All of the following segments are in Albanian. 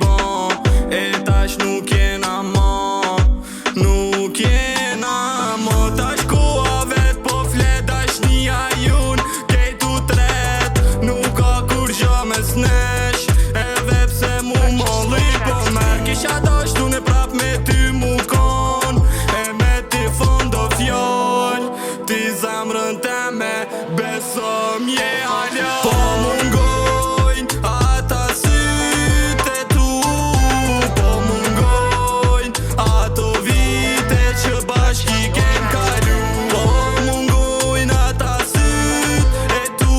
bon. E tash nuk jena mo, nuk jena mo. Tash koha vet po flet, dashnia jun kejtu tret. Nuk ka kur gjo mes nesh, edhe pse mu molli po merr. Kisha dashtu ne prap me ty mu kon, e me ti fondo fjall. Ti zemrën teme beso mje halja. Po mungojn ata syte tu, po mungojn ato vite që bashki kem kalu. Po mungojn ata syte tu,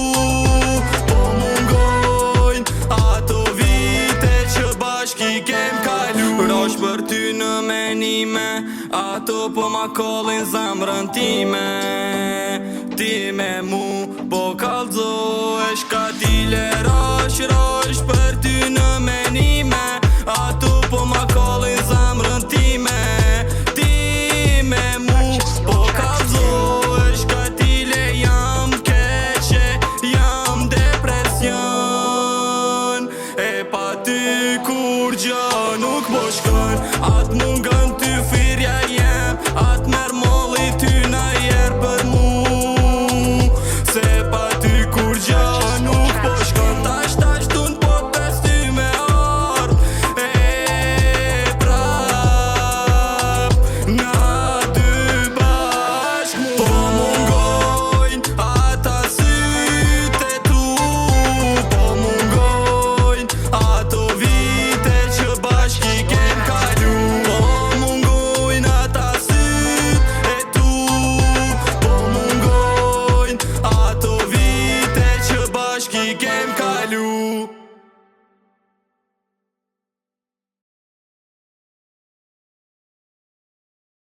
po mungojn ato vite që bashki kem kalu. Rosh për ty në menime, ato po ma kollin zemrën time. Ti me mu po kallzohesh, ka tile rosh për ty në menime. Ato po ma kollin zemrën time. Ti me mu po kallzohesh, ka tile jam keqe, jam depresion. E pa ty kur gjo nuk po shkon, atë mungën ty